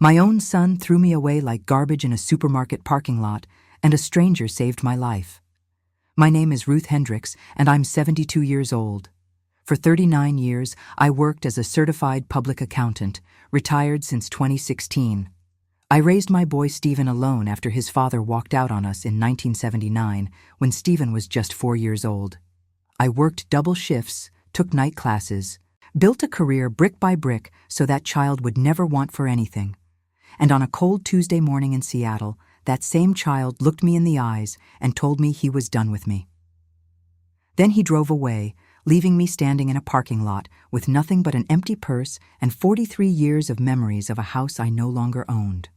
My own son threw me away like garbage in a supermarket parking lot, and a stranger saved my life. My name is Ruth Hendricks, and I'm 72 years old. For 39 years, I worked as a certified public accountant, retired since 2016. I raised my boy Stephen alone after his father walked out on us in 1979, when Stephen was just 4 years old. I worked double shifts, took night classes, built a career brick by brick so that child would never want for anything. And on a cold Tuesday morning in Seattle, that same child looked me in the eyes and told me he was done with me. Then he drove away, leaving me standing in a parking lot with nothing but an empty purse and 43 years of memories of a house I no longer owned.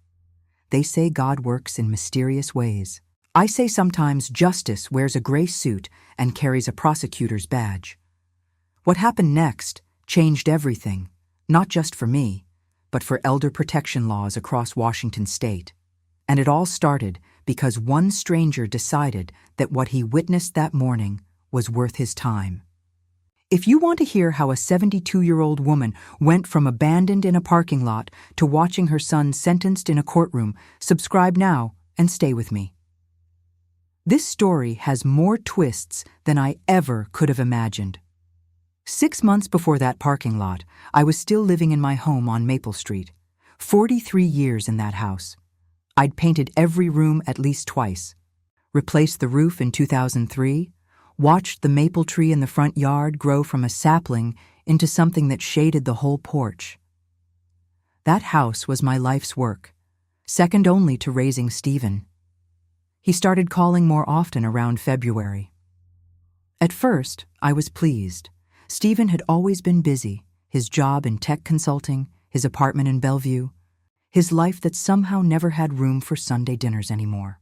They say God works in mysterious ways. I say sometimes justice wears a gray suit and carries a prosecutor's badge. What happened next changed everything, not just for me, but for elder protection laws across Washington state. And it all started because one stranger decided that what he witnessed that morning was worth his time. If you want to hear how a 72-year-old woman went from abandoned in a parking lot to watching her son sentenced in a courtroom, subscribe now and stay with me. This story has more twists than I ever could have imagined. 6 months before that parking lot, I was still living in my home on Maple Street. 43 years in that house. I'd painted every room at least twice, replaced the roof in 2003, watched the maple tree in the front yard grow from a sapling into something that shaded the whole porch. That house was my life's work, second only to raising Stephen. He started calling more often around February. At first, I was pleased. Stephen had always been busy, his job in tech consulting, his apartment in Bellevue, his life that somehow never had room for Sunday dinners anymore.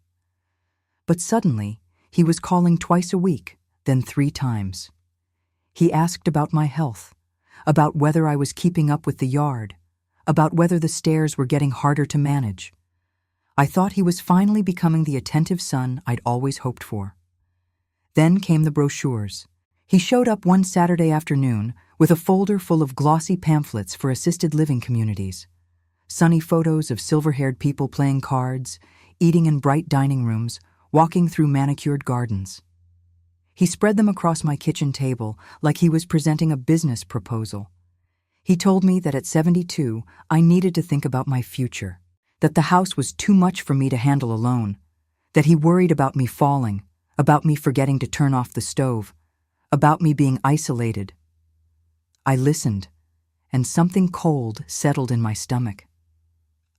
But suddenly, he was calling twice a week, then 3 times. He asked about my health, about whether I was keeping up with the yard, about whether the stairs were getting harder to manage. I thought he was finally becoming the attentive son I'd always hoped for. Then came the brochures. He showed up one Saturday afternoon with a folder full of glossy pamphlets for assisted living communities. Sunny photos of silver-haired people playing cards, eating in bright dining rooms, walking through manicured gardens. He spread them across my kitchen table like he was presenting a business proposal. He told me that at 72, I needed to think about my future, that the house was too much for me to handle alone, that he worried about me falling, about me forgetting to turn off the stove, about me being isolated. I listened, and something cold settled in my stomach.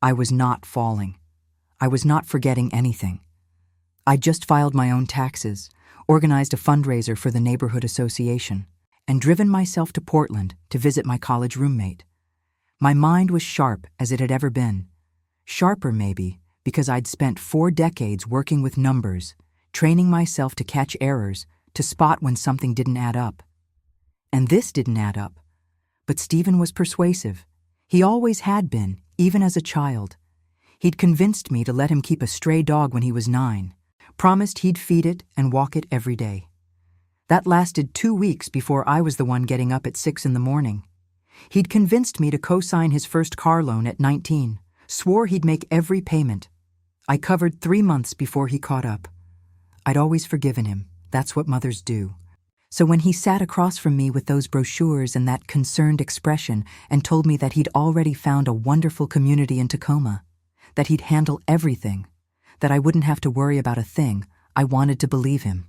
I was not falling. I was not forgetting anything. I'd just filed my own taxes, organized a fundraiser for the neighborhood association, and driven myself to Portland to visit my college roommate. My mind was sharp as it had ever been. Sharper, maybe, because I'd spent 4 decades working with numbers, training myself to catch errors, to spot when something didn't add up. And this didn't add up. But Stephen was persuasive. He always had been, even as a child. He'd convinced me to let him keep a stray dog when he was 9, promised he'd feed it and walk it every day. That lasted 2 weeks before I was the one getting up at 6 in the morning. He'd convinced me to co-sign his first car loan at 19, swore he'd make every payment. I covered 3 months before he caught up. I'd always forgiven him. That's what mothers do. So when he sat across from me with those brochures and that concerned expression and told me that he'd already found a wonderful community in Tacoma, that he'd handle everything, that I wouldn't have to worry about a thing, I wanted to believe him.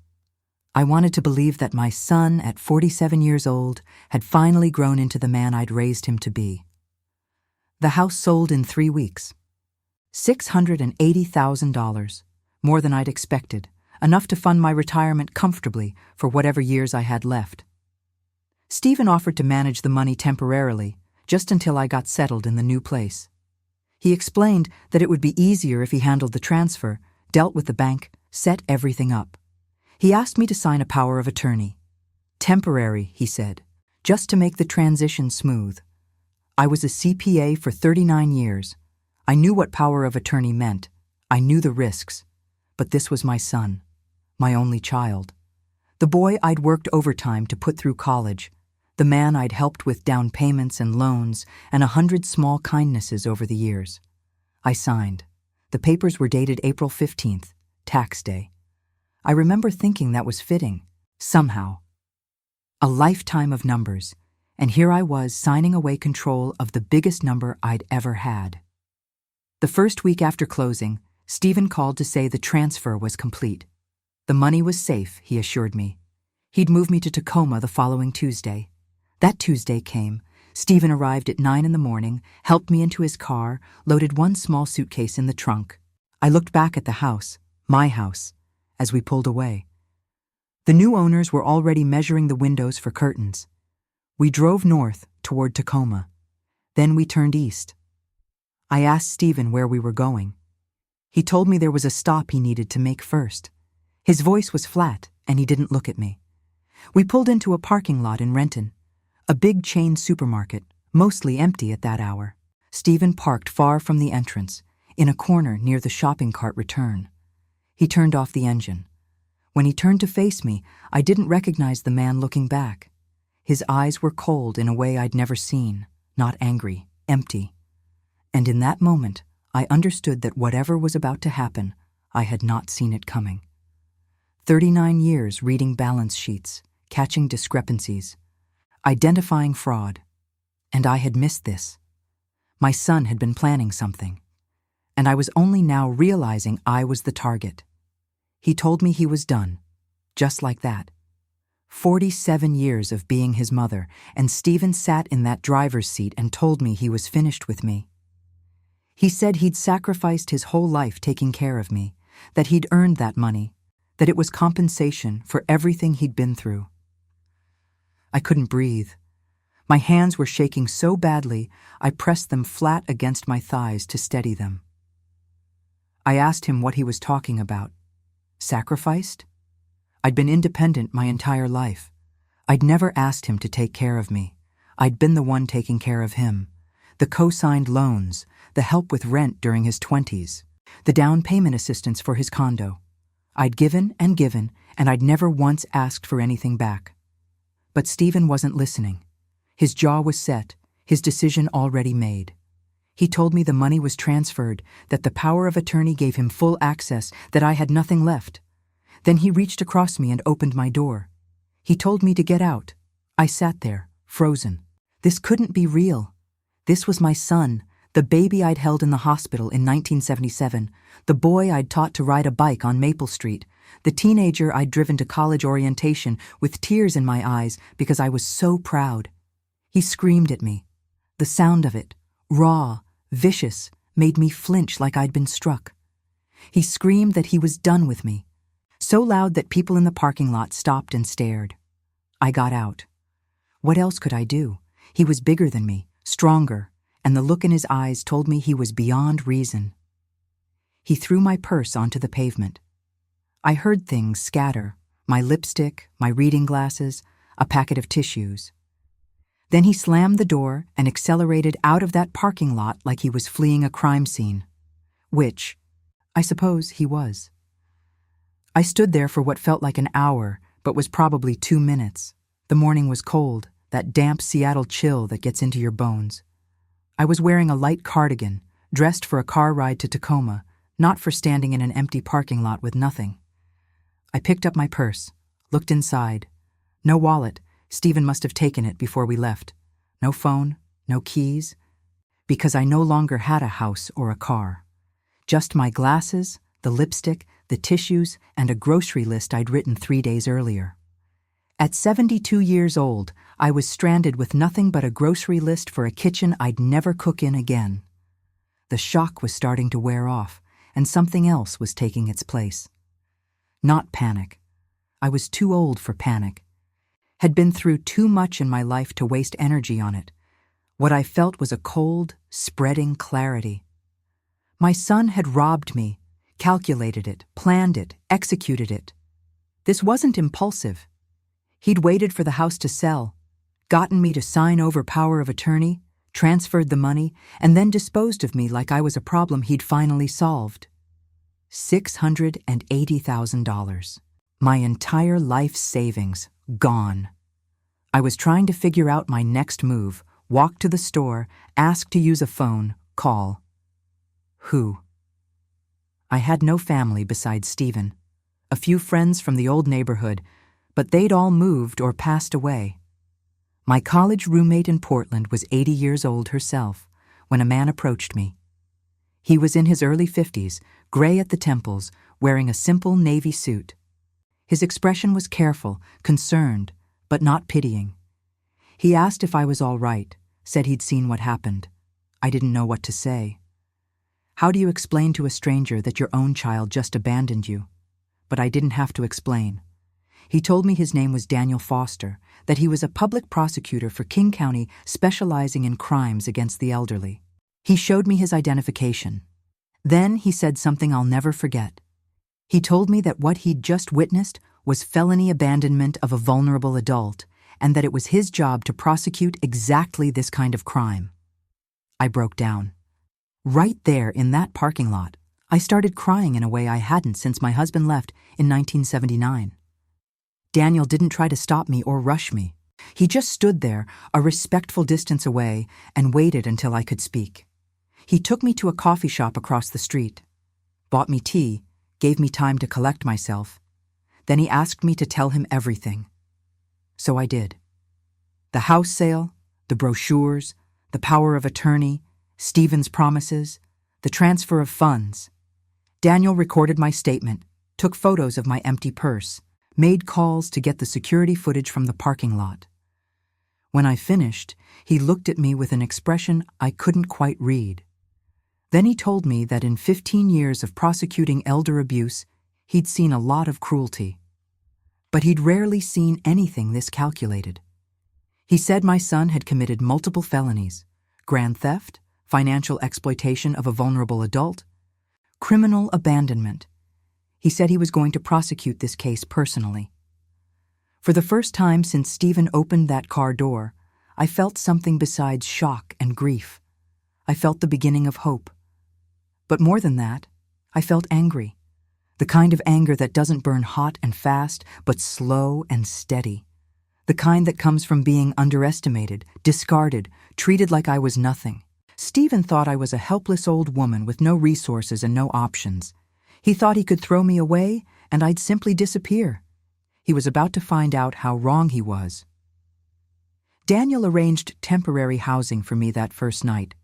I wanted to believe that my son, at 47 years old, had finally grown into the man I'd raised him to be. The house sold in 3 weeks. $680,000, more than I'd expected, enough to fund my retirement comfortably for whatever years I had left. Stephen offered to manage the money temporarily, just until I got settled in the new place. He explained that it would be easier if he handled the transfer, dealt with the bank, set everything up. He asked me to sign a power of attorney. Temporary, he said, just to make the transition smooth. I was a CPA for 39 years. I knew what power of attorney meant. I knew the risks. But this was my son, my only child. The boy I'd worked overtime to put through college, the man I'd helped with down payments and loans and 100 small kindnesses over the years. I signed. The papers were dated April 15th, tax day. I remember thinking that was fitting, somehow. A lifetime of numbers, and here I was signing away control of the biggest number I'd ever had. The first week after closing, Stephen called to say the transfer was complete. The money was safe, he assured me. He'd move me to Tacoma the following Tuesday. That Tuesday came. Stephen arrived at 9 in the morning, helped me into his car, loaded one small suitcase in the trunk. I looked back at the house, my house, as we pulled away. The new owners were already measuring the windows for curtains. We drove north toward Tacoma. Then we turned east. I asked Stephen where we were going. He told me there was a stop he needed to make first. His voice was flat, and he didn't look at me. We pulled into a parking lot in Renton, a big chain supermarket, mostly empty at that hour. Stephen parked far from the entrance, in a corner near the shopping cart return. He turned off the engine. When he turned to face me, I didn't recognize the man looking back. His eyes were cold in a way I'd never seen, not angry, empty. And in that moment, I understood that whatever was about to happen, I had not seen it coming. 39 years reading balance sheets, catching discrepancies, identifying fraud. And I had missed this. My son had been planning something. And I was only now realizing I was the target. He told me he was done, just like that. 47 years of being his mother, and Stephen sat in that driver's seat and told me he was finished with me. He said he'd sacrificed his whole life taking care of me, that he'd earned that money, that it was compensation for everything he'd been through. I couldn't breathe. My hands were shaking so badly, I pressed them flat against my thighs to steady them. I asked him what he was talking about. Sacrificed? I'd been independent my entire life. I'd never asked him to take care of me. I'd been the one taking care of him. The co-signed loans, the help with rent during his 20s, the down payment assistance for his condo. I'd given, and I'd never once asked for anything back. But Stephen wasn't listening. His jaw was set, his decision already made. He told me the money was transferred, that the power of attorney gave him full access, that I had nothing left. Then he reached across me and opened my door. He told me to get out. I sat there, frozen. This couldn't be real. This was my son, the baby I'd held in the hospital in 1977, the boy I'd taught to ride a bike on Maple Street, the teenager I'd driven to college orientation with tears in my eyes because I was so proud. He screamed at me. The sound of it, raw, vicious, made me flinch like I'd been struck. He screamed that he was done with me, so loud that people in the parking lot stopped and stared. I got out. What else could I do? He was bigger than me, stronger, and the look in his eyes told me he was beyond reason. He threw my purse onto the pavement. I heard things scatter, my lipstick, my reading glasses, a packet of tissues. Then he slammed the door and accelerated out of that parking lot like he was fleeing a crime scene. Which, I suppose, he was. I stood there for what felt like an hour, but was probably 2 minutes. The morning was cold, that damp Seattle chill that gets into your bones. I was wearing a light cardigan, dressed for a car ride to Tacoma, not for standing in an empty parking lot with nothing. I picked up my purse, looked inside. No wallet. Stephen must have taken it before we left. No phone, no keys, because I no longer had a house or a car. Just my glasses, the lipstick, the tissues, and a grocery list I'd written 3 days earlier. At 72 years old, I was stranded with nothing but a grocery list for a kitchen I'd never cook in again. The shock was starting to wear off, and something else was taking its place. Not panic. I was too old for panic. Had been through too much in my life to waste energy on it. What I felt was a cold, spreading clarity. My son had robbed me, calculated it, planned it, executed it. This wasn't impulsive. He'd waited for the house to sell, gotten me to sign over power of attorney, transferred the money, and then disposed of me like I was a problem he'd finally solved. $680,000. My entire life's savings, gone. I was trying to figure out my next move, walk to the store, ask to use a phone, call. Who? I had no family besides Stephen. A few friends from the old neighborhood, but they'd all moved or passed away. My college roommate in Portland was 80 years old herself when a man approached me. He was in his early 50s, gray at the temples, wearing a simple navy suit. His expression was careful, concerned, but not pitying. He asked if I was all right, said he'd seen what happened. I didn't know what to say. How do you explain to a stranger that your own child just abandoned you? But I didn't have to explain. He told me his name was Daniel Foster, that he was a public prosecutor for King County specializing in crimes against the elderly. He showed me his identification. Then he said something I'll never forget. He told me that what he'd just witnessed was felony abandonment of a vulnerable adult, and that it was his job to prosecute exactly this kind of crime. I broke down. Right there in that parking lot, I started crying in a way I hadn't since my husband left in 1979. Daniel didn't try to stop me or rush me. He just stood there, a respectful distance away, and waited until I could speak. He took me to a coffee shop across the street, bought me tea, gave me time to collect myself. Then he asked me to tell him everything. So I did. The house sale, the brochures, the power of attorney, Stephen's promises, the transfer of funds. Daniel recorded my statement, took photos of my empty purse, made calls to get the security footage from the parking lot. When I finished, he looked at me with an expression I couldn't quite read. Then he told me that in 15 years of prosecuting elder abuse, he'd seen a lot of cruelty. But he'd rarely seen anything this calculated. He said my son had committed multiple felonies: grand theft, financial exploitation of a vulnerable adult, criminal abandonment. He said he was going to prosecute this case personally. For the first time since Stephen opened that car door, I felt something besides shock and grief. I felt the beginning of hope. But more than that, I felt angry. The kind of anger that doesn't burn hot and fast, but slow and steady. The kind that comes from being underestimated, discarded, treated like I was nothing. Stephen thought I was a helpless old woman with no resources and no options. He thought he could throw me away and I'd simply disappear. He was about to find out how wrong he was. Daniel arranged temporary housing for me that first night.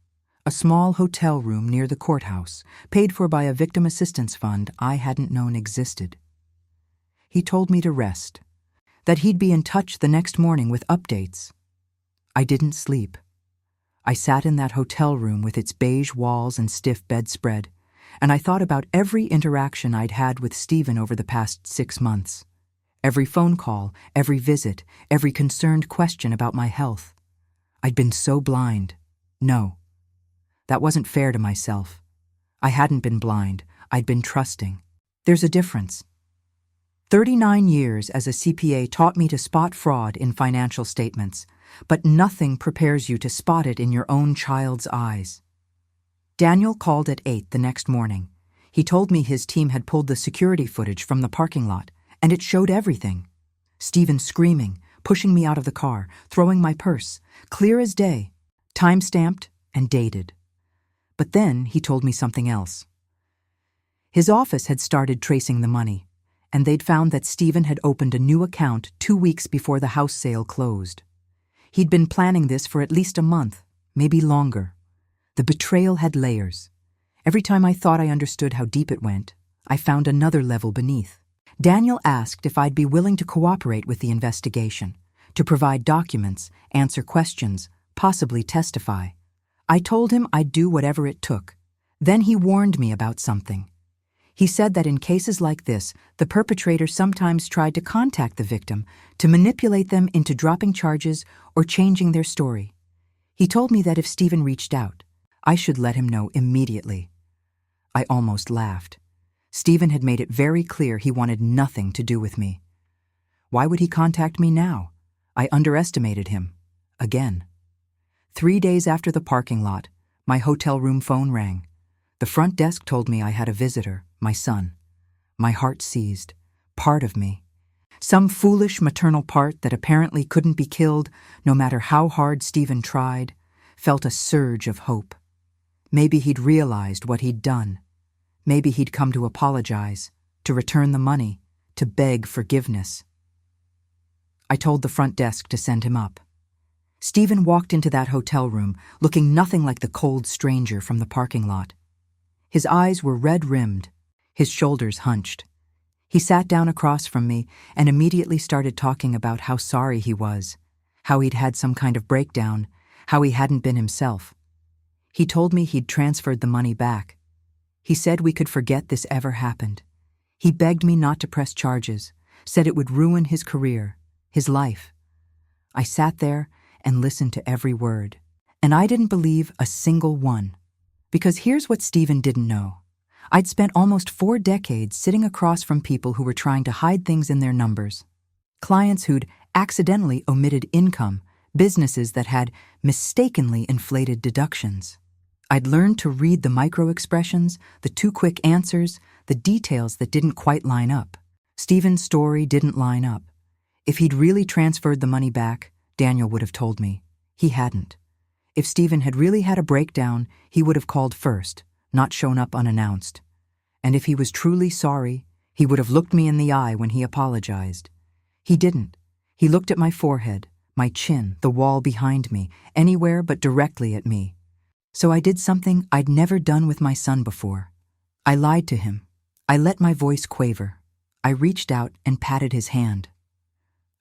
A small hotel room near the courthouse, paid for by a victim assistance fund I hadn't known existed. He told me to rest, that he'd be in touch the next morning with updates. I didn't sleep. I sat in that hotel room with its beige walls and stiff bedspread, and I thought about every interaction I'd had with Stephen over the past 6 months. Every phone call, every visit, every concerned question about my health. I'd been so blind. No, that wasn't fair to myself. I hadn't been blind. I'd been trusting. There's a difference. 39 years as a CPA taught me to spot fraud in financial statements, but nothing prepares you to spot it in your own child's eyes. Daniel called at 8 the next morning. He told me his team had pulled the security footage from the parking lot, and it showed everything. Stephen screaming, pushing me out of the car, throwing my purse, clear as day, time-stamped and dated. But then he told me something else. His office had started tracing the money, and they'd found that Stephen had opened a new account 2 weeks before the house sale closed. He'd been planning this for at least a month, maybe longer. The betrayal had layers. Every time I thought I understood how deep it went, I found another level beneath. Daniel asked if I'd be willing to cooperate with the investigation, to provide documents, answer questions, possibly testify. I told him I'd do whatever it took. Then he warned me about something. He said that in cases like this, the perpetrator sometimes tried to contact the victim to manipulate them into dropping charges or changing their story. He told me that if Stephen reached out, I should let him know immediately. I almost laughed. Stephen had made it very clear he wanted nothing to do with me. Why would he contact me now? I underestimated him. Again. 3 days after the parking lot, my hotel room phone rang. The front desk told me I had a visitor, my son. My heart seized. Part of me. Some foolish maternal part that apparently couldn't be killed, no matter how hard Stephen tried, felt a surge of hope. Maybe he'd realized what he'd done. Maybe he'd come to apologize, to return the money, to beg forgiveness. I told the front desk to send him up. Stephen walked into that hotel room, looking nothing like the cold stranger from the parking lot. His eyes were red-rimmed, his shoulders hunched. He sat down across from me and immediately started talking about how sorry he was, how he'd had some kind of breakdown, how he hadn't been himself. He told me he'd transferred the money back. He said we could forget this ever happened. He begged me not to press charges, said it would ruin his career, his life. I sat there and listened to every word, and I didn't believe a single one. Because here's what Stephen didn't know. I'd spent almost 4 decades sitting across from people who were trying to hide things in their numbers. Clients who'd accidentally omitted income, businesses that had mistakenly inflated deductions. I'd learned to read the micro-expressions, the too-quick answers, the details that didn't quite line up. Stephen's story didn't line up. If he'd really transferred the money back, Daniel would have told me. He hadn't. If Stephen had really had a breakdown, he would have called first, not shown up unannounced. And if he was truly sorry, he would have looked me in the eye when he apologized. He didn't. He looked at my forehead, my chin, the wall behind me, anywhere but directly at me. So I did something I'd never done with my son before. I lied to him. I let my voice quaver. I reached out and patted his hand.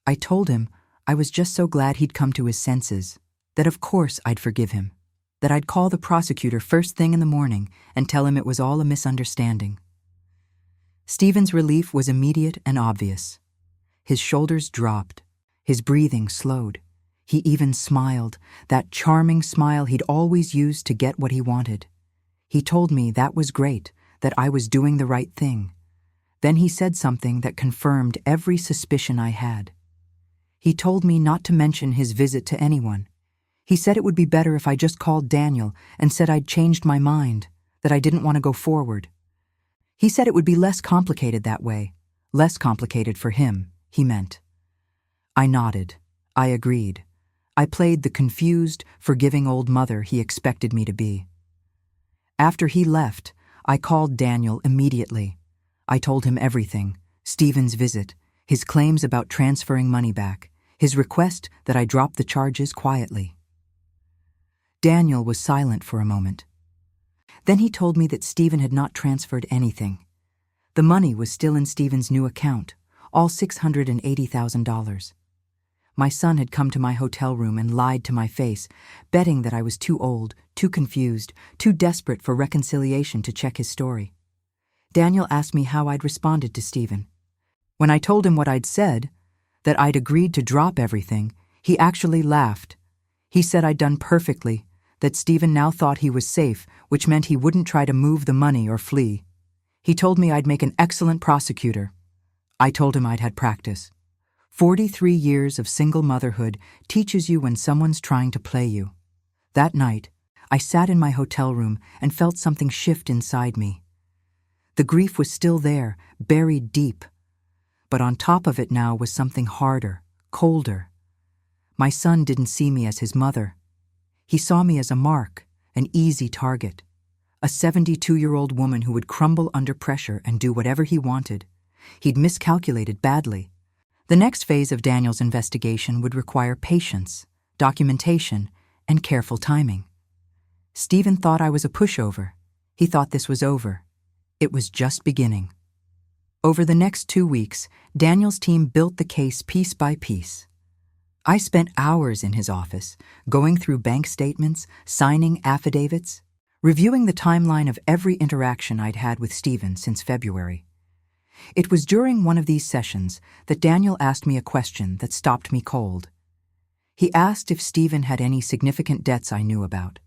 I told him I was just so glad he'd come to his senses, that of course I'd forgive him, that I'd call the prosecutor first thing in the morning and tell him it was all a misunderstanding. Stephen's relief was immediate and obvious. His shoulders dropped. His breathing slowed. He even smiled, that charming smile he'd always used to get what he wanted. He told me that was great, that I was doing the right thing. Then he said something that confirmed every suspicion I had. He told me not to mention his visit to anyone. He said it would be better if I just called Daniel and said I'd changed my mind, that I didn't want to go forward. He said it would be less complicated that way, less complicated for him, he meant. I nodded. I agreed. I played the confused, forgiving old mother he expected me to be. After he left, I called Daniel immediately. I told him everything, Stephen's visit, his claims about transferring money back, his request that I drop the charges quietly. Daniel was silent for a moment. Then he told me that Stephen had not transferred anything. The money was still in Stephen's new account, all $680,000. My son had come to my hotel room and lied to my face, betting that I was too old, too confused, too desperate for reconciliation to check his story. Daniel asked me how I'd responded to Stephen. When I told him what I'd said, that I'd agreed to drop everything, he actually laughed. He said I'd done perfectly, that Stephen now thought he was safe, which meant he wouldn't try to move the money or flee. He told me I'd make an excellent prosecutor. I told him I'd had practice. 43 years of single motherhood teaches you when someone's trying to play you. That night, I sat in my hotel room and felt something shift inside me. The grief was still there, buried deep. But on top of it now was something harder, colder. My son didn't see me as his mother. He saw me as a mark, an easy target. A 72-year-old woman who would crumble under pressure and do whatever he wanted. He'd miscalculated badly. The next phase of Daniel's investigation would require patience, documentation, and careful timing. Stephen thought I was a pushover. He thought this was over. It was just beginning. Over the next 2 weeks, Daniel's team built the case piece by piece. I spent hours in his office, going through bank statements, signing affidavits, reviewing the timeline of every interaction I'd had with Stephen since February. It was during one of these sessions that Daniel asked me a question that stopped me cold. He asked if Stephen had any significant debts I knew about.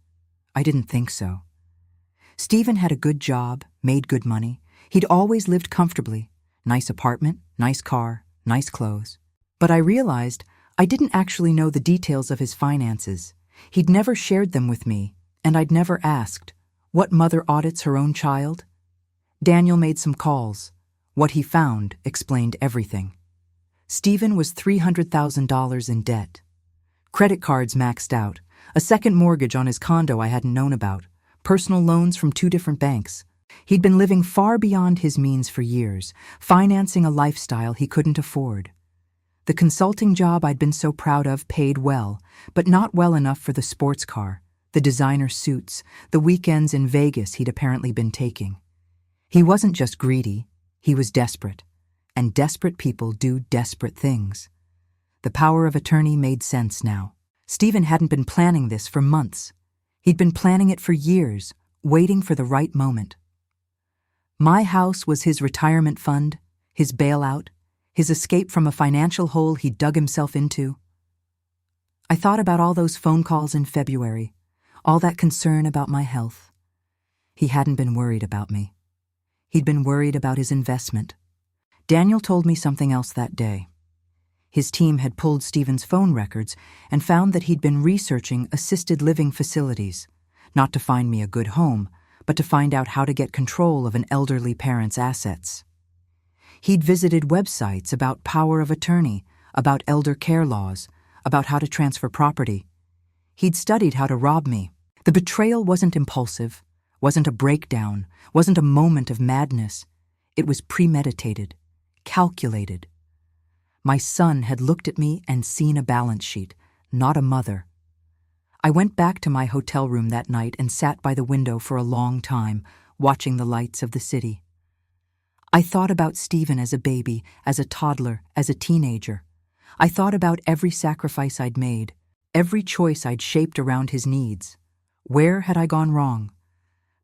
I didn't think so. Stephen had a good job, made good money. He'd always lived comfortably. Nice apartment, nice car, nice clothes. But I realized I didn't actually know the details of his finances. He'd never shared them with me, and I'd never asked. What mother audits her own child? Daniel made some calls. What he found explained everything. Stephen was $300,000 in debt. Credit cards maxed out, a second mortgage on his condo I hadn't known about, personal loans from 2 different banks. He'd been living far beyond his means for years, financing a lifestyle he couldn't afford. The consulting job I'd been so proud of paid well, but not well enough for the sports car, the designer suits, the weekends in Vegas he'd apparently been taking. He wasn't just greedy, he was desperate. And desperate people do desperate things. The power of attorney made sense now. Stephen hadn't been planning this for months. He'd been planning it for years, waiting for the right moment. My house was his retirement fund, his bailout, his escape from a financial hole he'd dug himself into. I thought about all those phone calls in February, all that concern about my health. He hadn't been worried about me. He'd been worried about his investment. Daniel told me something else that day. His team had pulled Stephen's phone records and found that he'd been researching assisted living facilities, not to find me a good home, but to find out how to get control of an elderly parent's assets. He'd visited websites about power of attorney, about elder care laws, about how to transfer property. He'd studied how to rob me. The betrayal wasn't impulsive, wasn't a breakdown, wasn't a moment of madness. It was premeditated, calculated. My son had looked at me and seen a balance sheet, not a mother. I went back to my hotel room that night and sat by the window for a long time, watching the lights of the city. I thought about Stephen as a baby, as a toddler, as a teenager. I thought about every sacrifice I'd made, every choice I'd shaped around his needs. Where had I gone wrong?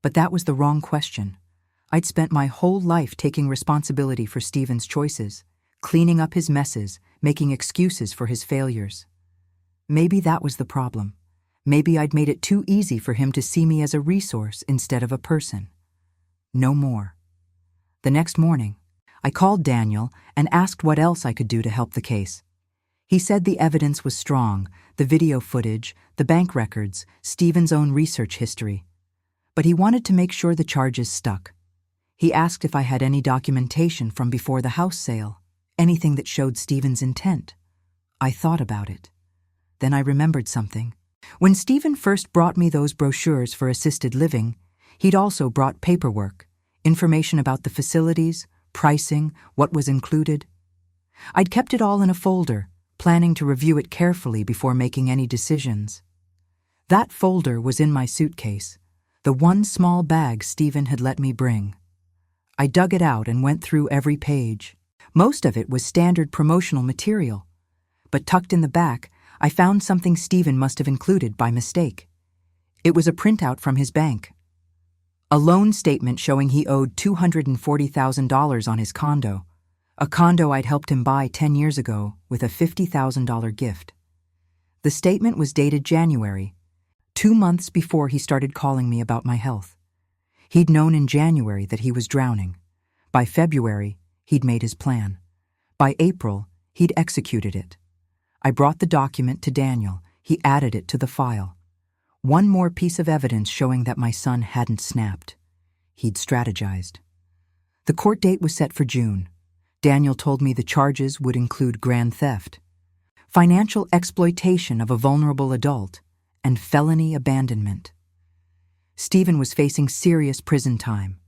But that was the wrong question. I'd spent my whole life taking responsibility for Stephen's choices, cleaning up his messes, making excuses for his failures. Maybe that was the problem. Maybe I'd made it too easy for him to see me as a resource instead of a person. No more. The next morning, I called Daniel and asked what else I could do to help the case. He said the evidence was strong, the video footage, the bank records, Stephen's own research history. But he wanted to make sure the charges stuck. He asked if I had any documentation from before the house sale, anything that showed Stephen's intent. I thought about it. Then I remembered something. When Stephen first brought me those brochures for assisted living, he'd also brought paperwork, information about the facilities, pricing, what was included. I'd kept it all in a folder, planning to review it carefully before making any decisions. That folder was in my suitcase, the one small bag Stephen had let me bring. I dug it out and went through every page. Most of it was standard promotional material, but tucked in the back, I found something Stephen must have included by mistake. It was a printout from his bank. A loan statement showing he owed $240,000 on his condo, a condo I'd helped him buy 10 years ago with a $50,000 gift. The statement was dated January, 2 months before he started calling me about my health. He'd known in January that he was drowning. By February, he'd made his plan. By April, he'd executed it. I brought the document to Daniel. He added it to the file. One more piece of evidence showing that my son hadn't snapped. He'd strategized. The court date was set for June. Daniel told me the charges would include grand theft, financial exploitation of a vulnerable adult, and felony abandonment. Stephen was facing serious prison time.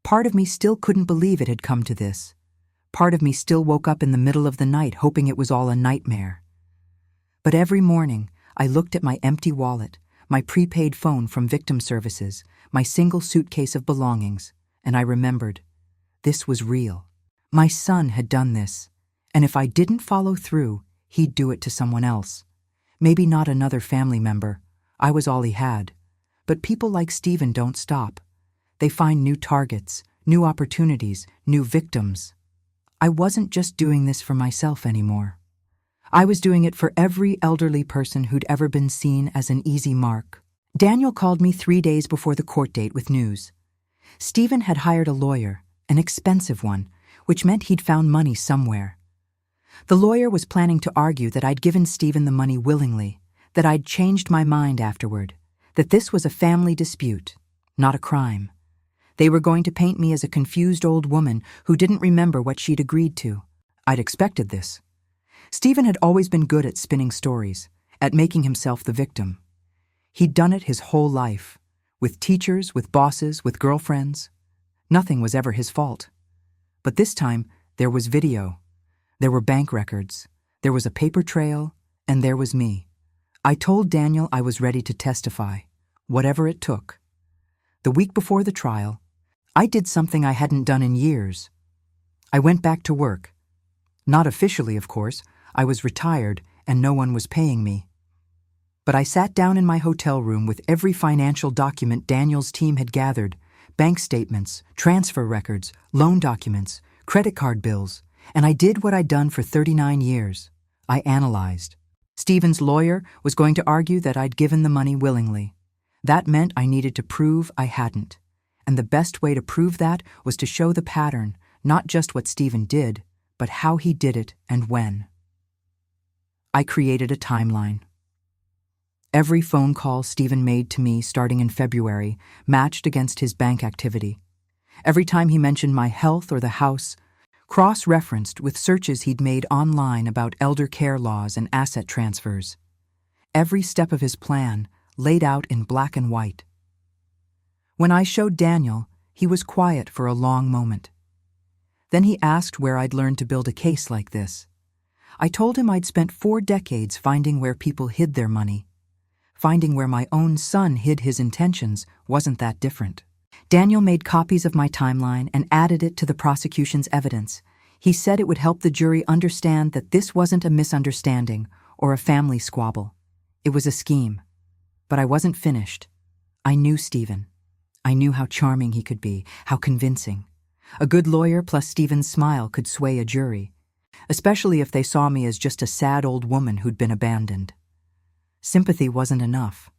Part of me still couldn't believe it had come to this. Part of me still woke up in the middle of the night hoping it was all a nightmare. But every morning, I looked at my empty wallet, my prepaid phone from victim services, my single suitcase of belongings, and I remembered. This was real. My son had done this, and if I didn't follow through, he'd do it to someone else. Maybe not another family member. I was all he had. But people like Stephen don't stop. They find new targets, new opportunities, new victims. I wasn't just doing this for myself anymore. I was doing it for every elderly person who'd ever been seen as an easy mark. Daniel called me 3 days before the court date with news. Stephen had hired a lawyer, an expensive one, which meant he'd found money somewhere. The lawyer was planning to argue that I'd given Stephen the money willingly, that I'd changed my mind afterward, that this was a family dispute, not a crime. They were going to paint me as a confused old woman who didn't remember what she'd agreed to. I'd expected this. Stephen had always been good at spinning stories, at making himself the victim. He'd done it his whole life. with teachers, with bosses, with girlfriends. Nothing was ever his fault. But this time, there was video. There were bank records. There was a paper trail, and there was me. I told Daniel I was ready to testify, whatever it took. The week before the trial, I did something I hadn't done in years. I went back to work. Not officially, of course. I was retired, and no one was paying me. But I sat down in my hotel room with every financial document Daniel's team had gathered, bank statements, transfer records, loan documents, credit card bills, and I did what I'd done for 39 years. I analyzed. Stephen's lawyer was going to argue that I'd given the money willingly. That meant I needed to prove I hadn't. And the best way to prove that was to show the pattern, not just what Stephen did, but how he did it and when. I created a timeline. Every phone call Stephen made to me starting in February matched against his bank activity. Every time he mentioned my health or the house, cross-referenced with searches he'd made online about elder care laws and asset transfers. Every step of his plan laid out in black and white. When I showed Daniel, he was quiet for a long moment. Then he asked where I'd learned to build a case like this. I told him I'd spent 4 decades finding where people hid their money. Finding where my own son hid his intentions wasn't that different. Daniel made copies of my timeline and added it to the prosecution's evidence. He said it would help the jury understand that this wasn't a misunderstanding or a family squabble. It was a scheme. But I wasn't finished. I knew Stephen. I knew how charming he could be, how convincing. A good lawyer plus Stephen's smile could sway a jury, especially if they saw me as just a sad old woman who'd been abandoned. Sympathy wasn't enough.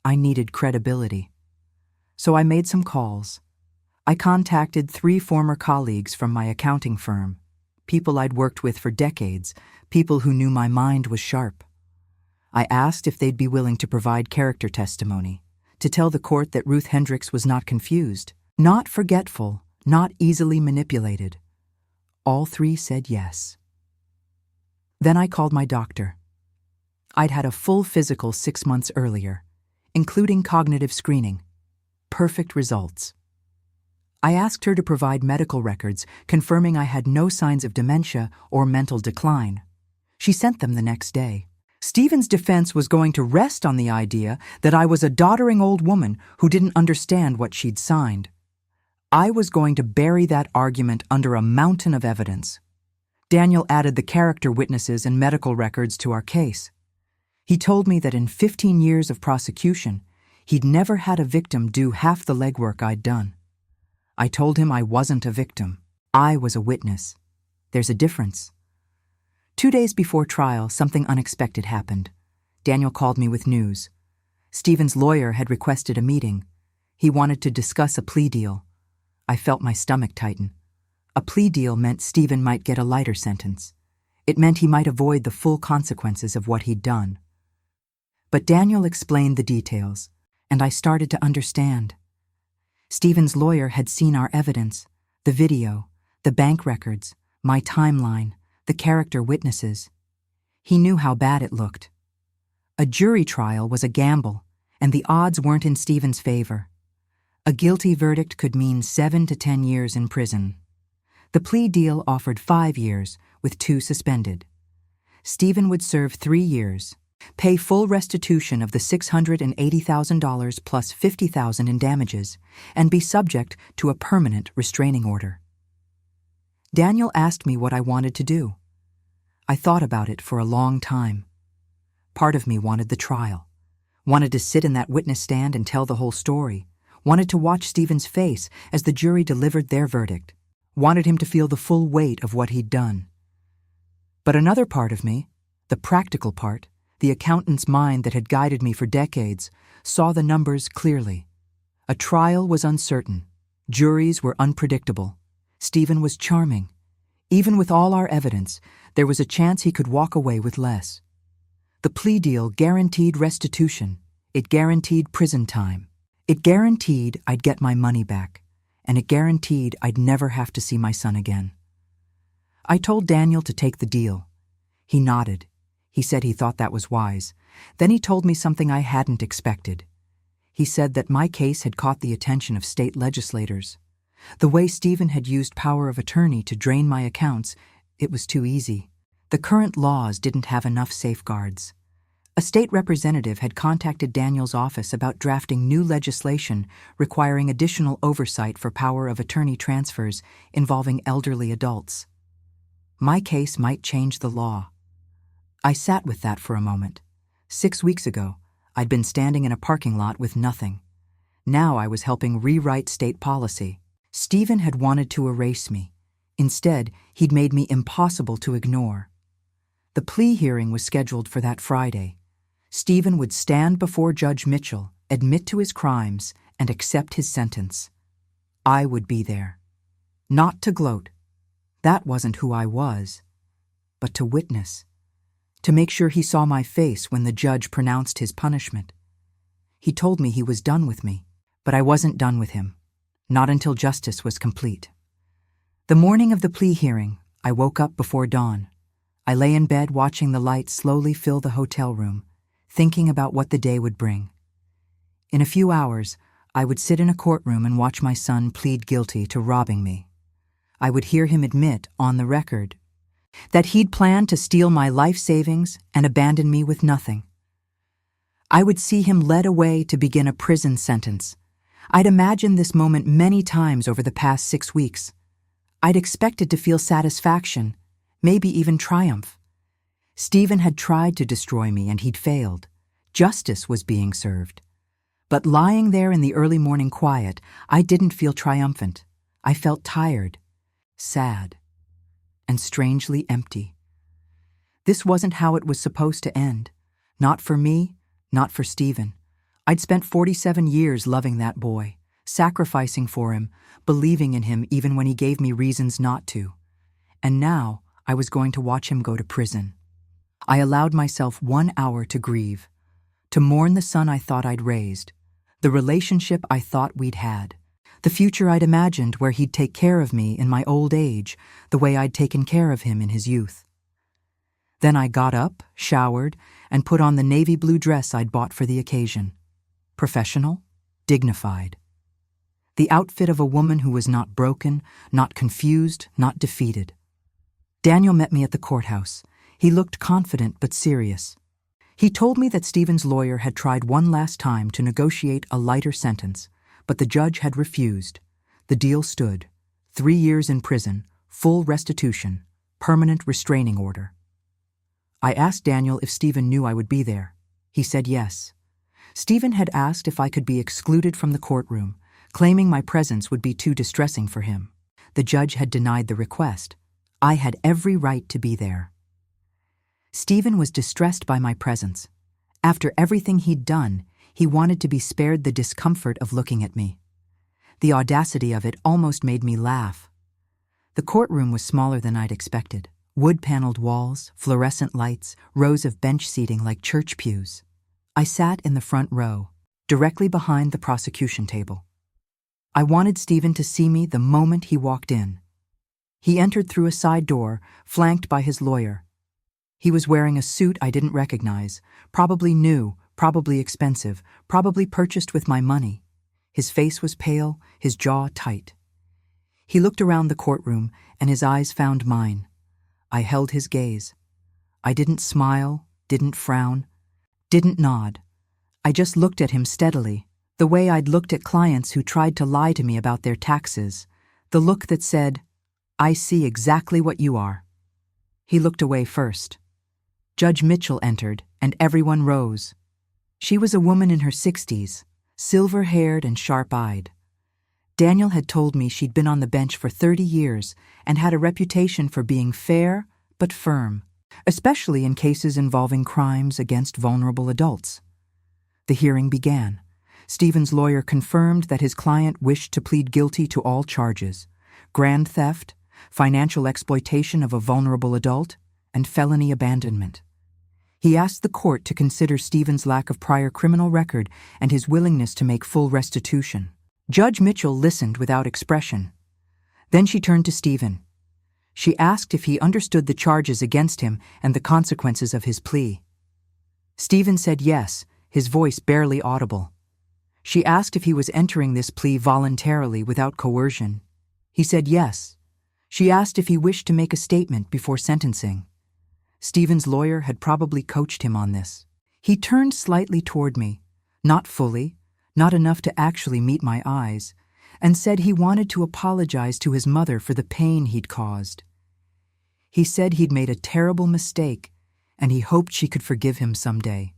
I needed credibility. So I made some calls. I contacted 3 former colleagues from my accounting firm, people I'd worked with for decades, people who knew my mind was sharp. I asked if they'd be willing to provide character testimony, to tell the court that Ruth Hendricks was not confused, not forgetful, not easily manipulated. All 3 said yes. Then I called my doctor. I'd had a full physical 6 months earlier, including cognitive screening. Perfect results. I asked her to provide medical records confirming I had no signs of dementia or mental decline. She sent them the next day. Stephen's defense was going to rest on the idea that I was a doddering old woman who didn't understand what she'd signed. I was going to bury that argument under a mountain of evidence. Daniel added the character witnesses and medical records to our case. He told me that in 15 years of prosecution, he'd never had a victim do half the legwork I'd done. I told him I wasn't a victim. I was a witness. There's a difference. 2 days before trial, something unexpected happened. Daniel called me with news. Stephen's lawyer had requested a meeting. He wanted to discuss a plea deal. I felt my stomach tighten. A plea deal meant Stephen might get a lighter sentence. It meant he might avoid the full consequences of what he'd done. But Daniel explained the details, and I started to understand. Stephen's lawyer had seen our evidence, the video, the bank records, my timeline, the character witnesses. He knew how bad it looked. A jury trial was a gamble, and the odds weren't in Stephen's favor. A guilty verdict could mean 7 to 10 years in prison. The plea deal offered 5 years, with 2 suspended. Stephen would serve 3 years, pay full restitution of the $680,000 plus $50,000 in damages, and be subject to a permanent restraining order. Daniel asked me what I wanted to do. I thought about it for a long time. Part of me wanted the trial, wanted to sit in that witness stand and tell the whole story, wanted to watch Stephen's face as the jury delivered their verdict, wanted him to feel the full weight of what he'd done. But another part of me, the practical part, the accountant's mind that had guided me for decades, saw the numbers clearly. A trial was uncertain. Juries were unpredictable. Stephen was charming. Even with all our evidence, there was a chance he could walk away with less. The plea deal guaranteed restitution. It guaranteed prison time. It guaranteed I'd get my money back. And it guaranteed I'd never have to see my son again. I told Daniel to take the deal. He nodded. He said he thought that was wise. Then he told me something I hadn't expected. He said that my case had caught the attention of state legislators. The way Stephen had used power of attorney to drain my accounts, it was too easy. The current laws didn't have enough safeguards. A state representative had contacted Daniel's office about drafting new legislation requiring additional oversight for power of attorney transfers involving elderly adults. My case might change the law. I sat with that for a moment. 6 weeks ago, I'd been standing in a parking lot with nothing. Now I was helping rewrite state policy. Stephen had wanted to erase me. Instead, he'd made me impossible to ignore. The plea hearing was scheduled for that Friday. Stephen would stand before Judge Mitchell, admit to his crimes, and accept his sentence. I would be there. Not to gloat. That wasn't who I was. But to witness. To make sure he saw my face when the judge pronounced his punishment. He told me he was done with me, but I wasn't done with him. Not until justice was complete. The morning of the plea hearing, I woke up before dawn. I lay in bed watching the lights slowly fill the hotel room, thinking about what the day would bring. In a few hours, I would sit in a courtroom and watch my son plead guilty to robbing me. I would hear him admit, on the record, that he'd planned to steal my life savings and abandon me with nothing. I would see him led away to begin a prison sentence. I'd imagined this moment many times over the past 6 weeks. I'd expected to feel satisfaction, maybe even triumph. Stephen had tried to destroy me and he'd failed. Justice was being served. But lying there in the early morning quiet, I didn't feel triumphant. I felt tired, sad, and strangely empty. This wasn't how it was supposed to end. Not for me, not for Stephen. I'd spent 47 years loving that boy, sacrificing for him, believing in him even when he gave me reasons not to. And now I was going to watch him go to prison. I allowed myself 1 hour to grieve, to mourn the son I thought I'd raised, the relationship I thought we'd had, the future I'd imagined where he'd take care of me in my old age the way I'd taken care of him in his youth. Then I got up, showered, and put on the navy blue dress I'd bought for the occasion. Professional, dignified. The outfit of a woman who was not broken, not confused, not defeated. Daniel met me at the courthouse. He looked confident but serious. He told me that Stephen's lawyer had tried one last time to negotiate a lighter sentence, but the judge had refused. The deal stood. 3 years in prison, full restitution, permanent restraining order. I asked Daniel if Stephen knew I would be there. He said yes. Stephen had asked if I could be excluded from the courtroom, claiming my presence would be too distressing for him. The judge had denied the request. I had every right to be there. Stephen was distressed by my presence. After everything he'd done, he wanted to be spared the discomfort of looking at me. The audacity of it almost made me laugh. The courtroom was smaller than I'd expected. Wood-paneled walls, fluorescent lights, rows of bench seating like church pews. I sat in the front row, directly behind the prosecution table. I wanted Stephen to see me the moment he walked in. He entered through a side door, flanked by his lawyer. He was wearing a suit I didn't recognize, probably new, probably expensive, probably purchased with my money. His face was pale, his jaw tight. He looked around the courtroom, and his eyes found mine. I held his gaze. I didn't smile, didn't frown, didn't nod. I just looked at him steadily, the way I'd looked at clients who tried to lie to me about their taxes, the look that said, "I see exactly what you are." He looked away first. Judge Mitchell entered, and everyone rose. She was a woman in her 60s, silver-haired and sharp-eyed. Daniel had told me she'd been on the bench for 30 years and had a reputation for being fair but firm, especially in cases involving crimes against vulnerable adults. The hearing began. Stephen's lawyer confirmed that his client wished to plead guilty to all charges: grand theft, financial exploitation of a vulnerable adult, and felony abandonment. He asked the court to consider Stephen's lack of prior criminal record and his willingness to make full restitution. Judge Mitchell listened without expression. Then she turned to Stephen. She asked if he understood the charges against him and the consequences of his plea. Stephen said yes, his voice barely audible. She asked if he was entering this plea voluntarily without coercion. He said yes. She asked if he wished to make a statement before sentencing. Stephen's lawyer had probably coached him on this. He turned slightly toward me, not fully, not enough to actually meet my eyes, and said he wanted to apologize to his mother for the pain he'd caused. He said he'd made a terrible mistake, and he hoped she could forgive him someday.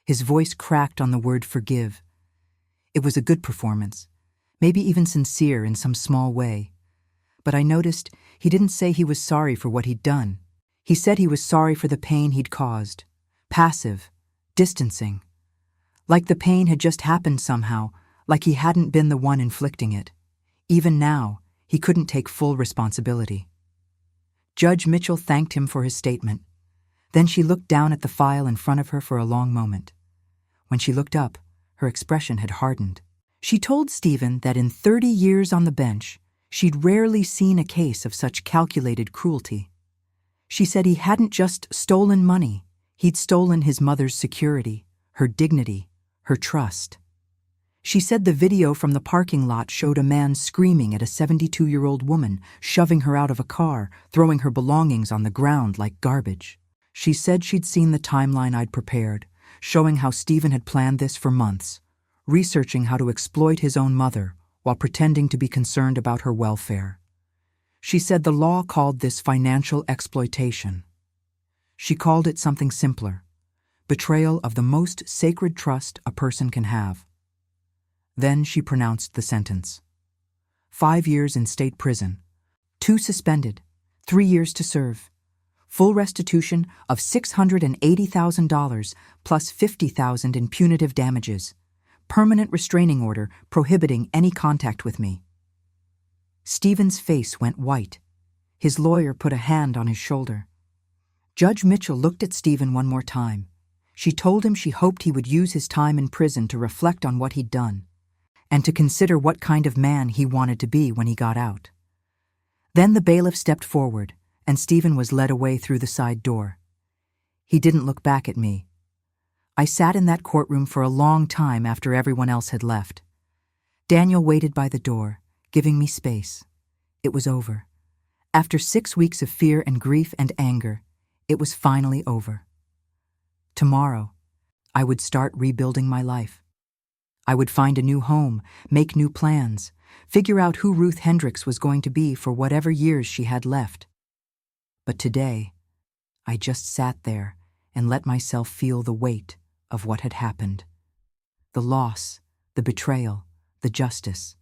His voice cracked on the word forgive. It was a good performance, maybe even sincere in some small way. But I noticed he didn't say he was sorry for what he'd done. He said he was sorry for the pain he'd caused. Passive, distancing. Like the pain had just happened somehow, like he hadn't been the one inflicting it. Even now, he couldn't take full responsibility. Judge Mitchell thanked him for his statement. Then she looked down at the file in front of her for a long moment. When she looked up, her expression had hardened. She told Stephen that in 30 years on the bench, she'd rarely seen a case of such calculated cruelty. She said he hadn't just stolen money, he'd stolen his mother's security, her dignity, her trust. She said the video from the parking lot showed a man screaming at a 72-year-old woman, shoving her out of a car, throwing her belongings on the ground like garbage. She said she'd seen the timeline I'd prepared, showing how Stephen had planned this for months, researching how to exploit his own mother while pretending to be concerned about her welfare. She said the law called this financial exploitation. She called it something simpler: betrayal of the most sacred trust a person can have. Then she pronounced the sentence. 5 years in state prison, 2 suspended, 3 years to serve, full restitution of $680,000 plus $50,000 in punitive damages, permanent restraining order prohibiting any contact with me. Stephen's face went white. His lawyer put a hand on his shoulder. Judge Mitchell looked at Stephen one more time. She told him she hoped he would use his time in prison to reflect on what he'd done, and to consider what kind of man he wanted to be when he got out. Then the bailiff stepped forward, and Stephen was led away through the side door. He didn't look back at me. I sat in that courtroom for a long time after everyone else had left. Daniel waited by the door, giving me space. It was over. After 6 weeks of fear and grief and anger, it was finally over. Tomorrow, I would start rebuilding my life. I would find a new home, make new plans, figure out who Ruth Hendricks was going to be for whatever years she had left. But today, I just sat there and let myself feel the weight of what had happened. The loss, the betrayal, the justice.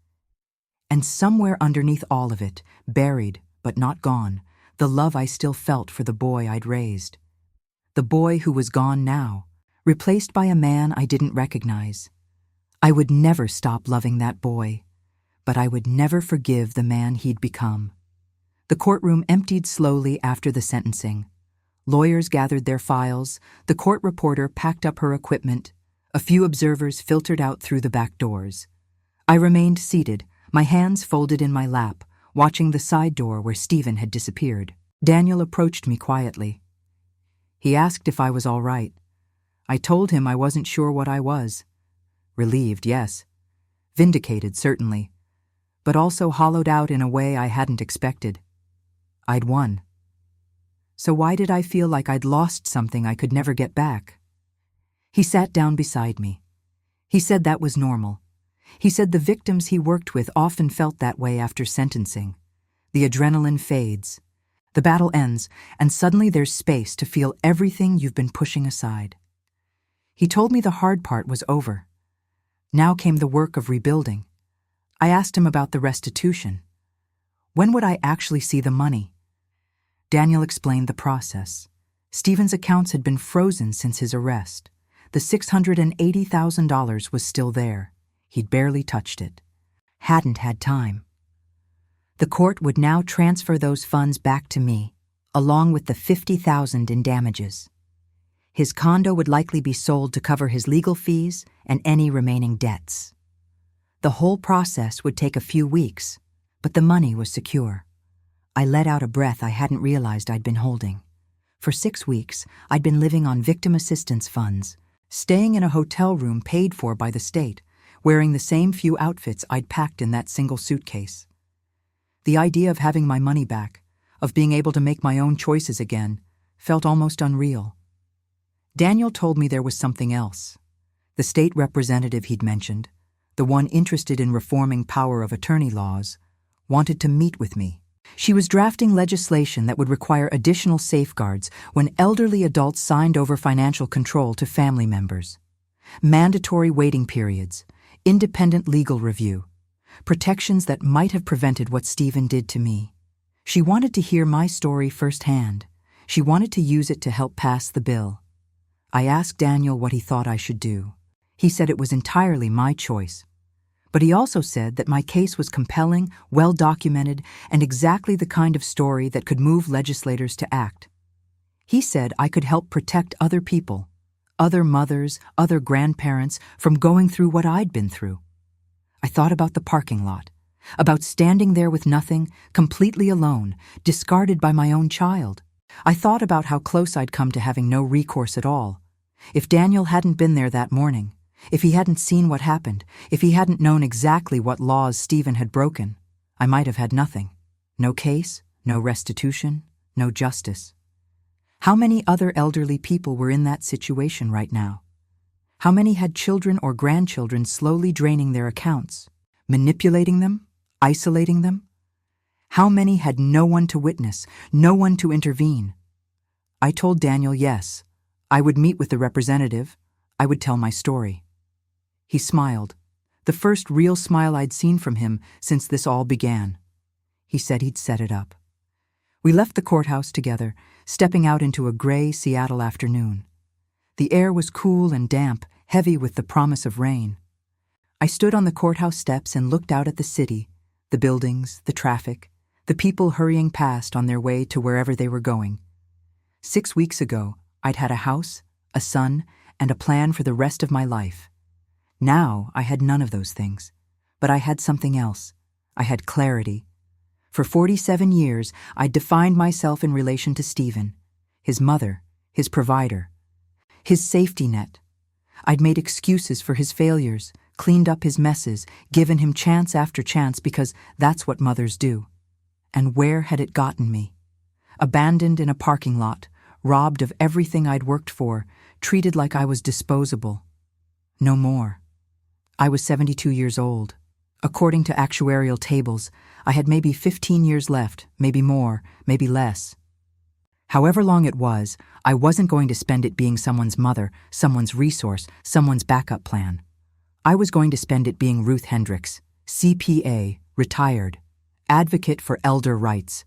And somewhere underneath all of it, buried but not gone, the love I still felt for the boy I'd raised. The boy who was gone now, replaced by a man I didn't recognize. I would never stop loving that boy, but I would never forgive the man he'd become. The courtroom emptied slowly after the sentencing. Lawyers gathered their files, the court reporter packed up her equipment, a few observers filtered out through the back doors. I remained seated, my hands folded in my lap, watching the side door where Stephen had disappeared. Daniel approached me quietly. He asked if I was all right. I told him I wasn't sure what I was. Relieved, yes. Vindicated, certainly. But also hollowed out in a way I hadn't expected. I'd won. So why did I feel like I'd lost something I could never get back? He sat down beside me. He said that was normal. He said the victims he worked with often felt that way after sentencing. The adrenaline fades. The battle ends, and suddenly there's space to feel everything you've been pushing aside. He told me the hard part was over. Now came the work of rebuilding. I asked him about the restitution. When would I actually see the money? Daniel explained the process. Stephen's accounts had been frozen since his arrest. The $680,000 was still there. He'd barely touched it. Hadn't had time. The court would now transfer those funds back to me, along with the $50,000 in damages. His condo would likely be sold to cover his legal fees and any remaining debts. The whole process would take a few weeks, but the money was secure. I let out a breath I hadn't realized I'd been holding. For 6 weeks, I'd been living on victim assistance funds, staying in a hotel room paid for by the state, wearing the same few outfits I'd packed in that single suitcase. The idea of having my money back, of being able to make my own choices again, felt almost unreal. Daniel told me there was something else. The state representative he'd mentioned, the one interested in reforming power of attorney laws, wanted to meet with me. She was drafting legislation that would require additional safeguards when elderly adults signed over financial control to family members. Mandatory waiting periods, independent legal review, protections that might have prevented what Stephen did to me. She wanted to hear my story firsthand. She wanted to use it to help pass the bill. I asked Daniel what he thought I should do. He said it was entirely my choice. But he also said that my case was compelling, well-documented, and exactly the kind of story that could move legislators to act. He said I could help protect other people, other mothers, other grandparents, from going through what I'd been through. I thought about the parking lot, about standing there with nothing, completely alone, discarded by my own child. I thought about how close I'd come to having no recourse at all. If Daniel hadn't been there that morning, if he hadn't seen what happened, if he hadn't known exactly what laws Stephen had broken, I might have had nothing. No case, no restitution, no justice. How many other elderly people were in that situation right now? How many had children or grandchildren slowly draining their accounts, manipulating them, isolating them? How many had no one to witness, no one to intervene? I told Daniel yes, I would meet with the representative, I would tell my story. He smiled, the first real smile I'd seen from him since this all began. He said he'd set it up. We left the courthouse together, stepping out into a gray Seattle afternoon. The air was cool and damp, heavy with the promise of rain. I stood on the courthouse steps and looked out at the city, the buildings, the traffic, the people hurrying past on their way to wherever they were going. 6 weeks ago, I'd had a house, a son, and a plan for the rest of my life. Now I had none of those things, but I had something else. I had clarity. For 47 years, I'd defined myself in relation to Stephen, his mother, his provider, his safety net. I'd made excuses for his failures, cleaned up his messes, given him chance after chance because that's what mothers do. And where had it gotten me? Abandoned in a parking lot, robbed of everything I'd worked for, treated like I was disposable. No more. I was 72 years old. According to actuarial tables, I had maybe 15 years left, maybe more, maybe less. However long it was, I wasn't going to spend it being someone's mother, someone's resource, someone's backup plan. I was going to spend it being Ruth Hendricks, CPA, retired, advocate for elder rights,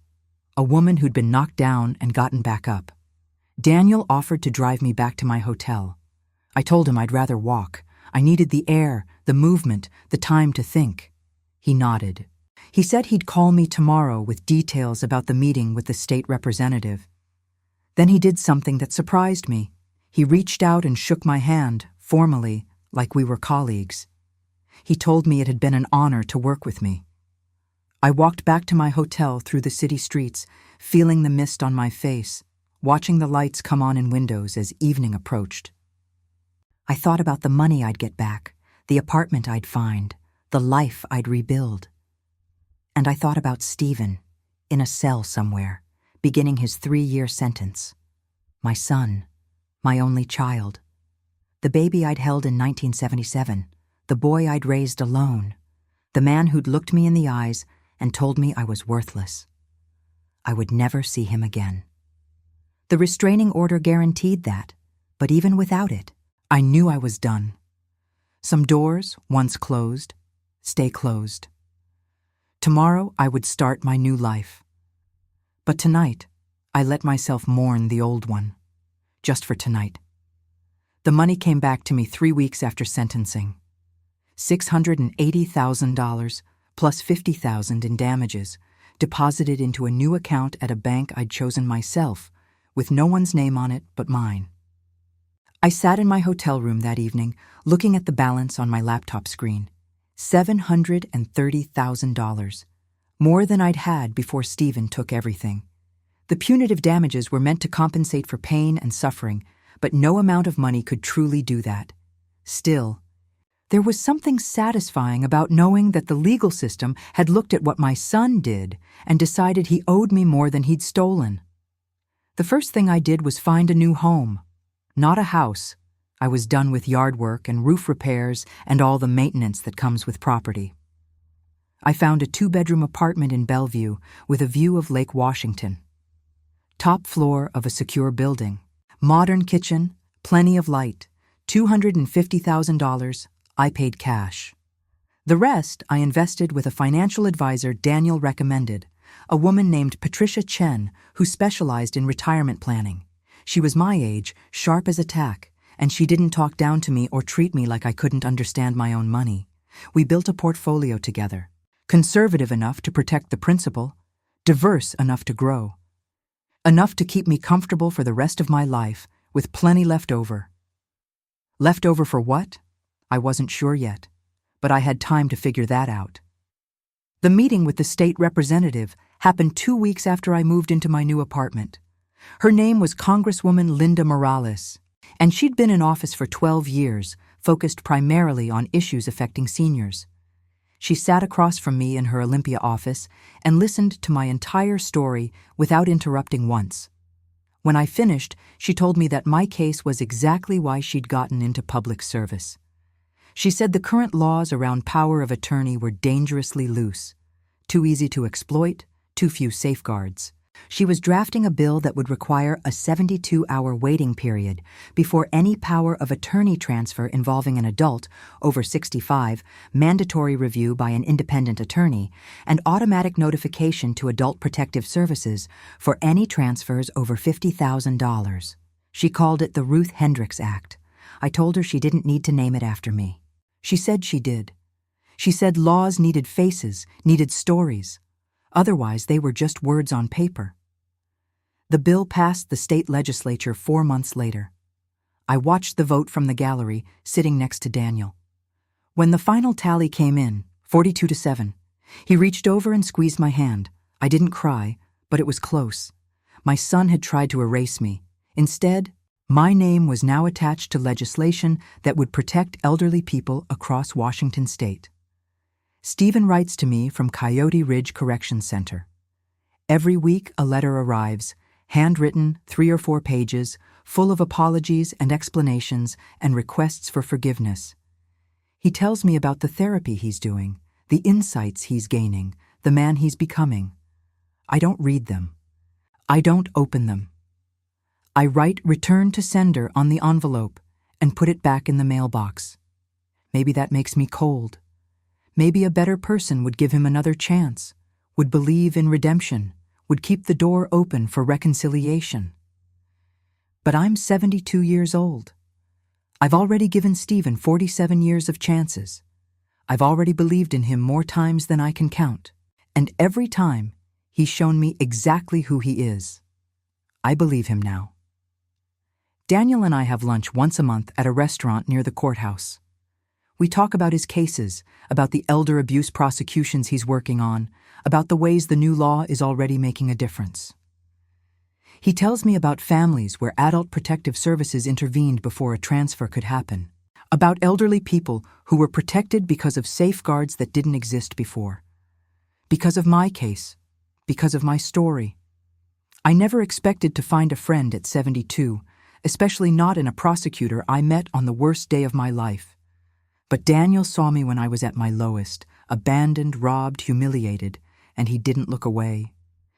a woman who'd been knocked down and gotten back up. Daniel offered to drive me back to my hotel. I told him I'd rather walk. I needed the air, the movement, the time to think. He nodded. He said he'd call me tomorrow with details about the meeting with the state representative. Then he did something that surprised me. He reached out and shook my hand, formally, like we were colleagues. He told me it had been an honor to work with me. I walked back to my hotel through the city streets, feeling the mist on my face, watching the lights come on in windows as evening approached. I thought about the money I'd get back, the apartment I'd find, the life I'd rebuild. And I thought about Stephen, in a cell somewhere, beginning his 3-year sentence. My son, my only child. The baby I'd held in 1977, the boy I'd raised alone, the man who'd looked me in the eyes and told me I was worthless. I would never see him again. The restraining order guaranteed that, but even without it, I knew I was done. Some doors, once closed, stay closed. Tomorrow I would start my new life. But tonight, I let myself mourn the old one, just for tonight. The money came back to me 3 weeks after sentencing. $680,000 plus $50,000 in damages, deposited into a new account at a bank I'd chosen myself, with no one's name on it but mine. I sat in my hotel room that evening, looking at the balance on my laptop screen. $730,000, more than I'd had before Stephen took everything. The punitive damages were meant to compensate for pain and suffering, but no amount of money could truly do that. Still, There was something satisfying about knowing that the legal system had looked at what my son did and decided he owed me more than he'd stolen. The first thing I did was find a new home. Not a house. I was done with yard work and roof repairs and all the maintenance that comes with property. I found a 2-bedroom apartment in Bellevue with a view of Lake Washington. Top floor of a secure building. Modern kitchen, plenty of light. $250,000. I paid cash. The rest I invested with a financial advisor Daniel recommended, a woman named Patricia Chen who specialized in retirement planning. She was my age, sharp as a tack, and she didn't talk down to me or treat me like I couldn't understand my own money. We built a portfolio together, conservative enough to protect the principal, diverse enough to grow, enough to keep me comfortable for the rest of my life, with plenty left over. Left over for what? I wasn't sure yet, but I had time to figure that out. The meeting with the state representative happened 2 weeks after I moved into my new apartment. Her name was Congresswoman Linda Morales, and she'd been in office for 12 years, focused primarily on issues affecting seniors. She sat across from me in her Olympia office and listened to my entire story without interrupting once. When I finished, she told me that my case was exactly why she'd gotten into public service. She said the current laws around power of attorney were dangerously loose, too easy to exploit, too few safeguards. She was drafting a bill that would require a 72-hour waiting period before any power of attorney transfer involving an adult over 65, mandatory review by an independent attorney, and automatic notification to Adult Protective Services for any transfers over $50,000. She called it the Ruth Hendricks Act. I told her she didn't need to name it after me. She said she did. She said laws needed faces, needed stories. Otherwise, they were just words on paper. The bill passed the state legislature 4 months later. I watched the vote from the gallery, sitting next to Daniel. When the final tally came in, 42-7, he reached over and squeezed my hand. I didn't cry, but it was close. My son had tried to erase me. Instead, my name was now attached to legislation that would protect elderly people across Washington state. Stephen writes to me from Coyote Ridge Corrections Center. Every week a letter arrives, handwritten, 3 or 4 pages, full of apologies and explanations and requests for forgiveness. He tells me about the therapy he's doing, the insights he's gaining, the man he's becoming. I don't read them. I don't open them. I write "Return to Sender" on the envelope and put it back in the mailbox. Maybe that makes me cold. Maybe a better person would give him another chance, would believe in redemption, would keep the door open for reconciliation. But I'm 72 years old. I've already given Stephen 47 years of chances. I've already believed in him more times than I can count, and every time he's shown me exactly who he is. I believe him now. Daniel and I have lunch once a month at a restaurant near the courthouse. We talk about his cases, about the elder abuse prosecutions he's working on, about the ways the new law is already making a difference. He tells me about families where Adult Protective Services intervened before a transfer could happen, about elderly people who were protected because of safeguards that didn't exist before. Because of my case, because of my story. I never expected to find a friend at 72, especially not in a prosecutor I met on the worst day of my life. But Daniel saw me when I was at my lowest, abandoned, robbed, humiliated, and he didn't look away.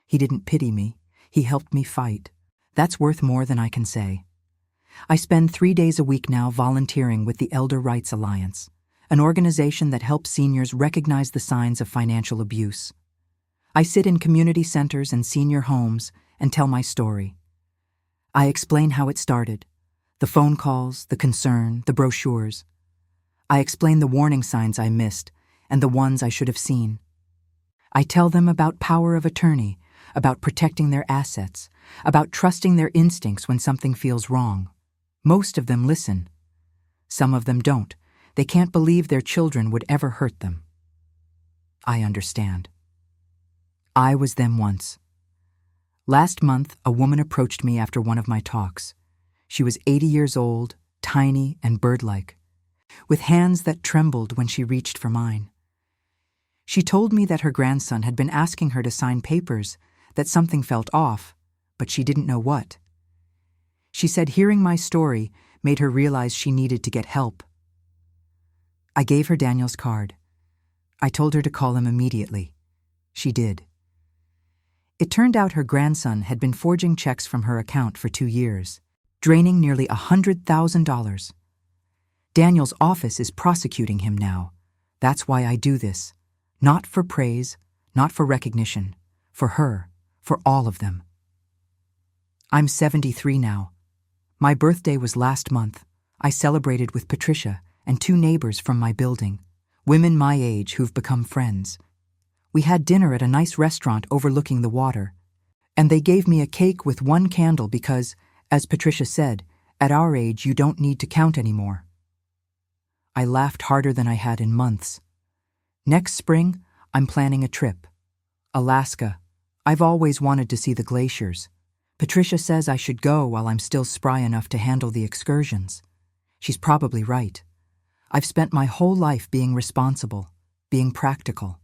He didn't pity me. He helped me fight. That's worth more than I can say. I spend 3 days a week now volunteering with the Elder Rights Alliance, an organization that helps seniors recognize the signs of financial abuse. I sit in community centers and senior homes and tell my story. I explain how it started, the phone calls, the concern, the brochures. I explain the warning signs I missed and the ones I should have seen. I tell them about power of attorney, about protecting their assets, about trusting their instincts when something feels wrong. Most of them listen. Some of them don't. They can't believe their children would ever hurt them. I understand. I was them once. Last month, a woman approached me after one of my talks. She was 80 years old, tiny and bird-like. with hands that trembled when she reached for mine. She told me that her grandson had been asking her to sign papers, that something felt off, but she didn't know what. She said hearing my story made her realize she needed to get help. I gave her Daniel's card. I told her to call him immediately. She did. It turned out her grandson had been forging checks from her account for 2 years, draining nearly $100,000. Daniel's office is prosecuting him now. That's why I do this. Not for praise, not for recognition. For her, for all of them. I'm 73 now. My birthday was last month. I celebrated with Patricia and 2 neighbors from my building, women my age who've become friends. We had dinner at a nice restaurant overlooking the water, and they gave me a cake with 1 candle because, as Patricia said, at our age you don't need to count anymore. I laughed harder than I had in months. Next spring, I'm planning a trip. Alaska. I've always wanted to see the glaciers. Patricia says I should go while I'm still spry enough to handle the excursions. She's probably right. I've spent my whole life being responsible, being practical.